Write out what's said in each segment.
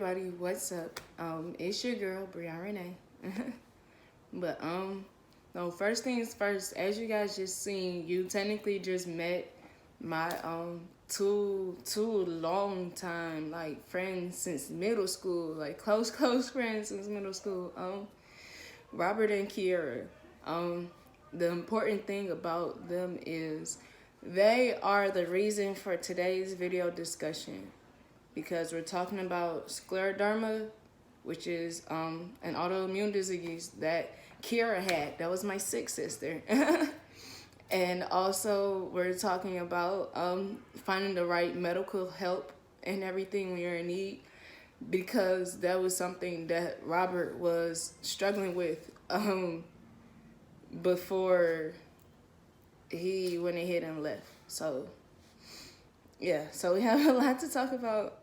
everybody, what's up? It's your girl Brianna Renee. But no, first things first, as you guys just seen, you technically just met my two long time like friends since middle school, like close friends since middle school. Robert and Kiera. The important thing about them is they are the reason for today's video discussion, because we're talking about scleroderma, which is an autoimmune disease that Kira had. That was my sick sister. And also we're talking about finding the right medical help and everything when you're in need, because that was something that Robert was struggling with before he went ahead and left. So yeah, so we have a lot to talk about.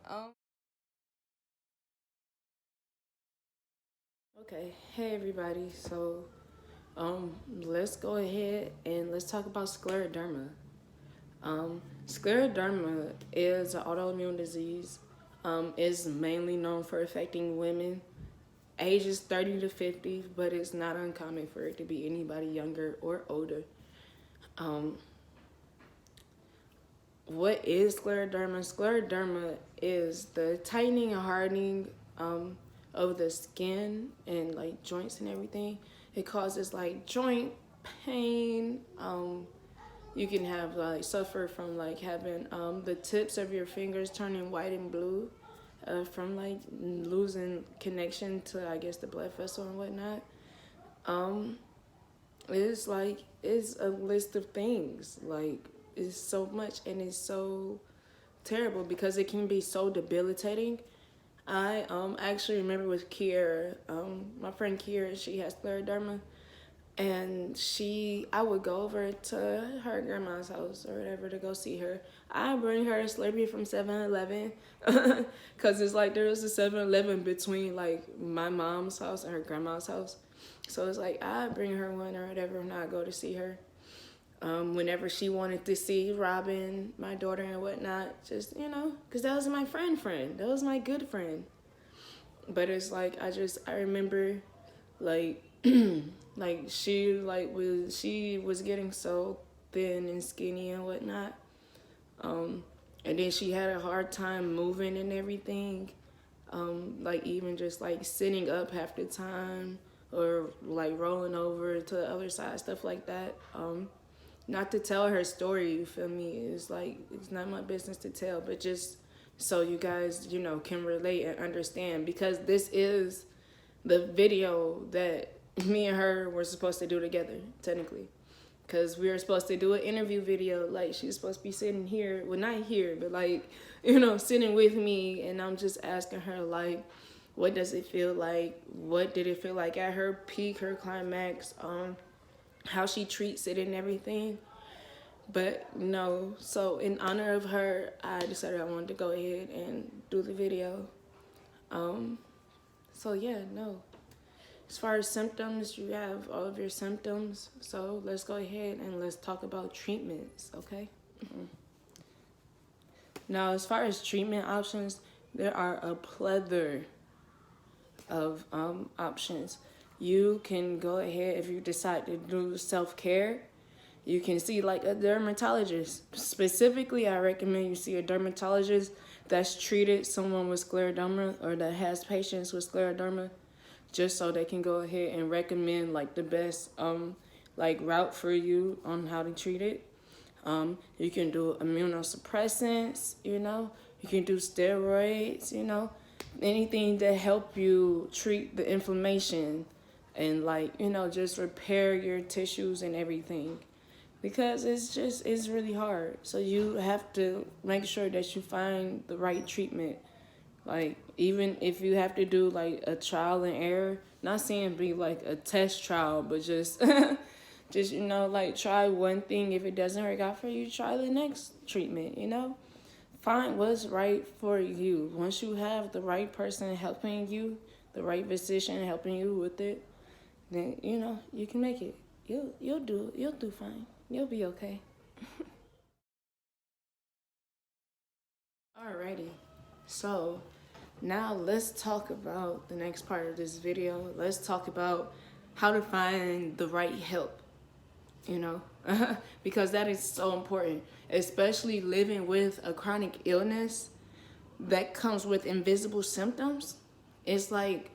Okay, hey everybody. So, let's go ahead and let's talk about scleroderma. Scleroderma is an autoimmune disease. Is mainly known for affecting women ages 30 to 50, but it's not uncommon for it to be anybody younger or older. What is scleroderma? Scleroderma is the tightening and hardening of the skin and like joints and everything. It causes like joint pain. You can have like suffer from like having the tips of your fingers turning white and blue from like losing connection to, I guess, the blood vessel and whatnot. It's a list of things. Like, it's so much and it's so terrible because it can be so debilitating. I actually remember with Kiera, my friend Kiera, she has scleroderma, and I would go over to her grandma's house or whatever to go see her. I bring her a Slurpee from 7-Eleven because it's like there was a 7-Eleven between like my mom's house and her grandma's house. So it's like I bring her one or whatever and I go to see her. Whenever she wanted to see Robin, my daughter and whatnot, just, because that was my friend. That was my good friend. But it's like, I remember like, like she was getting so thin and skinny and whatnot. And then she had a hard time moving and everything. Like even just like sitting up half the time or like rolling over to the other side, stuff like that. Not to tell her story, you feel me? It's like, it's not my business to tell, but just so you guys, can relate and understand, because this is the video that me and her were supposed to do together, technically. Because we were supposed to do an interview video. Like, she's supposed to be sitting here, well, not here, but like, sitting with me, and I'm just asking her, like, what does it feel like? What did it feel like at her peak, her climax? How she treats it and everything. But no, so in honor of her, I decided I wanted to go ahead and do the video. So yeah, no. As far as symptoms, you have all of your symptoms. So let's go ahead and let's talk about treatments, okay? Now, as far as treatment options, there are a plethora of options. You can go ahead, if you decide to do self-care, you can see like a dermatologist. Specifically, I recommend you see a dermatologist that's treated someone with scleroderma or that has patients with scleroderma, just so they can go ahead and recommend like the best like route for you on how to treat it. You can do immunosuppressants, you can do steroids, anything to help you treat the inflammation and like, just repair your tissues and everything. Because it's really hard. So you have to make sure that you find the right treatment. Like, even if you have to do like a trial and error, not saying be like a test trial, but just just like try one thing. If it doesn't work out for you, try the next treatment. Find what's right for you. Once you have the right person helping you, the right physician helping you with it, then you can make it. You'll do fine. You'll be okay. Alrighty. So Now let's talk about the next part of this video. Let's talk about how to find the right help, you know, because that is so important, especially living with a chronic illness that comes with invisible symptoms. It's like,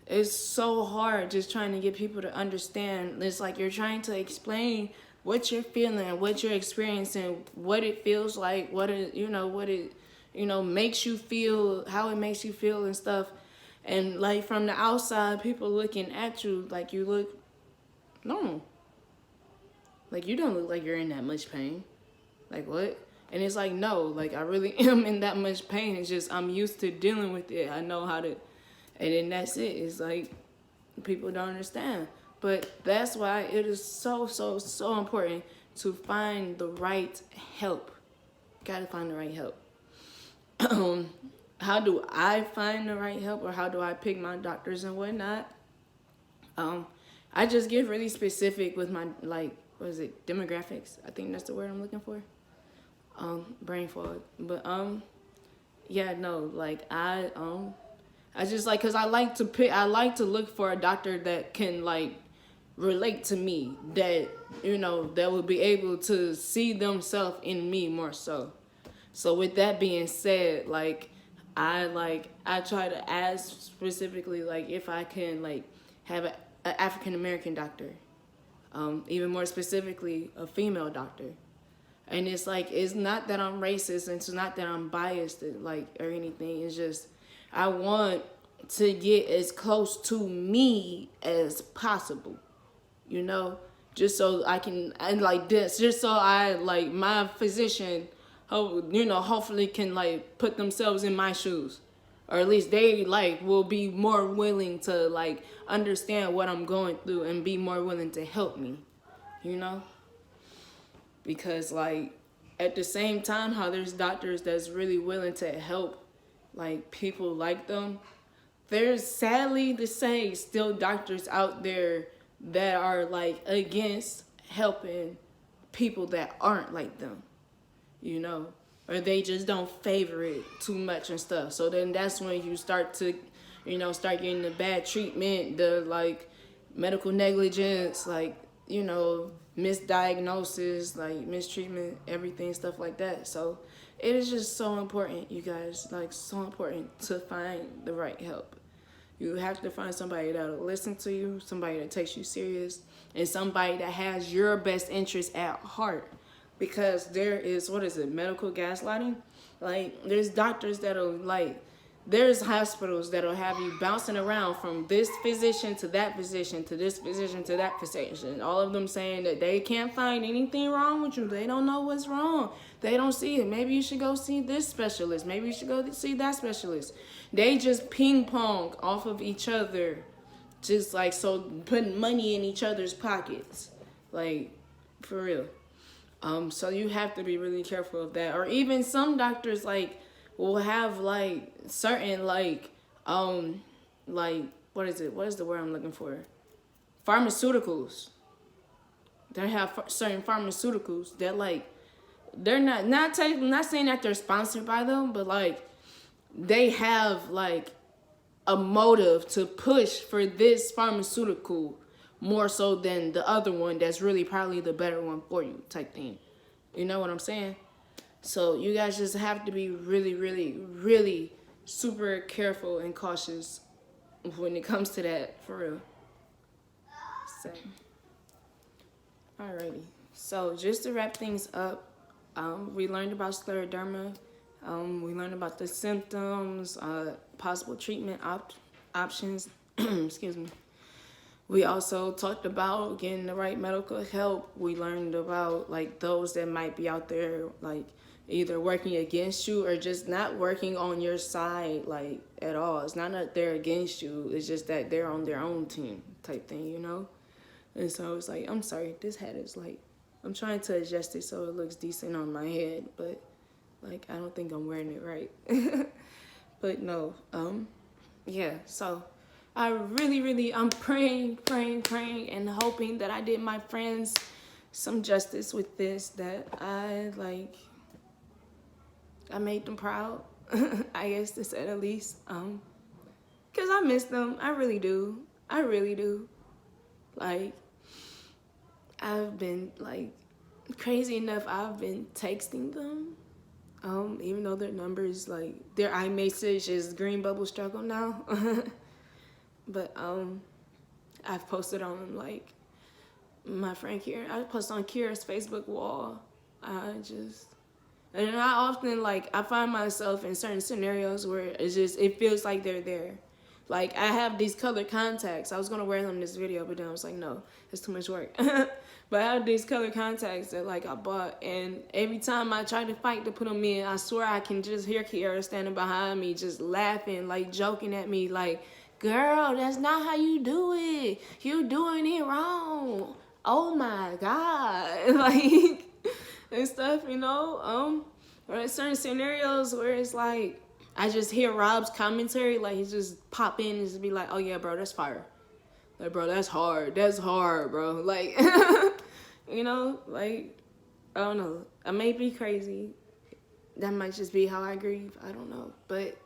it's so hard just trying to get people to understand. It's like you're trying to explain what you're feeling, what you're experiencing, what it feels like, what it, makes you feel, how it makes you feel and stuff. And like from the outside, people looking at you like you look normal. Like you don't look like you're in that much pain. Like what? And it's like, no, like I really am in that much pain. It's just I'm used to dealing with it. I know how to, and then that's it. It's like people don't understand. But that's why it is so, so, so important to find the right help. Gotta find the right help. How do I find the right help, or how do I pick my doctors and whatnot? I just get really specific with my, like, what is it, demographics? I think that's the word I'm looking for. Brain fog. But yeah, no, like I just like, cause I like to look for a doctor that can like relate to me, that that will be able to see themselves in me more so. So with that being said, like I try to ask specifically like if I can like have an African American doctor, even more specifically a female doctor. And it's like, it's not that I'm racist, and it's not that I'm biased like or anything. It's just I want to get as close to me as possible, just so I can, and like this, just so I like my physician, hopefully can like put themselves in my shoes, or at least they like will be more willing to like understand what I'm going through and be more willing to help me, because like at the same time how there's doctors that's really willing to help like people like them, there's sadly to say still doctors out there that are like against helping people that aren't like them, or they just don't favor it too much and stuff. So then that's when you start to, start getting the bad treatment, the like medical negligence, like, misdiagnosis, like mistreatment, everything, stuff like that. So it is just so important, you guys, like so important to find the right help. You have to find somebody that'll listen to you, somebody that takes you serious, and somebody that has your best interest at heart. Because there is, medical gaslighting? Like, there's doctors that'll, like, there's hospitals that'll have you bouncing around from this physician to that physician to this physician to that physician. All of them saying that they can't find anything wrong with you. They don't know what's wrong. They don't see it. Maybe you should go see this specialist. Maybe you should go see that specialist. They just ping pong off of each other. Just like, so putting money in each other's pockets. Like, for real. So you have to be really careful of that. Or even some doctors, like, will have, like, certain, like, what is it? What is the word I'm looking for? Pharmaceuticals. They have certain pharmaceuticals that, like, they're not saying that they're sponsored by them, but, like, they have, like, a motive to push for this pharmaceutical more so than the other one that's really probably the better one for you type thing. You know what I'm saying? So you guys just have to be really, really, really super careful and cautious when it comes to that, for real. So, alrighty. So just to wrap things up, we learned about scleroderma. We learned about the symptoms, possible treatment options. Excuse me. We also talked about getting the right medical help. We learned about like those that might be out there like either working against you or just not working on your side like at all. It's not that they're against you. It's just that they're on their own team type thing, And so it's like, I'm sorry, this hat is like, I'm trying to adjust it so it looks decent on my head, but like I don't think I'm wearing it right. But no, yeah, so I really, I'm praying and hoping that I did my friends some justice with this, that I made them proud. I guess to say the least. Cause I miss them. I really do. I really do. Like, I've been like crazy enough. I've been texting them. Even though their numbers, like their iMessage is green bubble struggle now. But I've posted on like my friend Kira. I post on Kira's Facebook wall. And I often like I find myself in certain scenarios where it feels like they're there. Like I have these colored contacts. I was gonna wear them in this video, but then I was like, no, it's too much work. But I have these colored contacts that like I bought, and every time I try to fight to put them in, I swear I can just hear Kiara standing behind me, just laughing, like joking at me, like, "Girl, that's not how you do it. You're doing it wrong. Oh my God," like and stuff, you know. Or in certain scenarios where it's like I just hear Rob's commentary, like he just pop in and just be like, "Oh yeah, bro, that's fire. Like, bro, that's hard. That's hard, bro." Like, you know, like, I don't know. I may be crazy. That might just be how I grieve. I don't know. But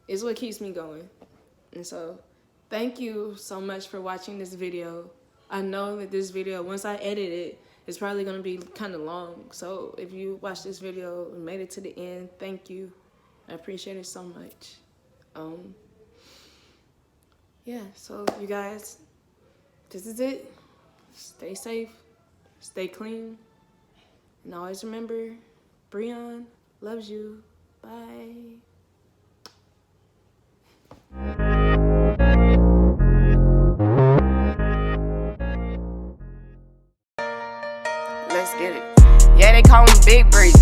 it's what keeps me going. And so, thank you so much for watching this video. I know that this video, once I edit it, it's probably going to be kind of long. So, if you watched this video and made it to the end, thank you. I appreciate it so much. Yeah, so you guys, this is it. Stay safe, stay clean, and always remember, Breon loves you. Bye. Let's get it. Yeah, they call him Big Breezes.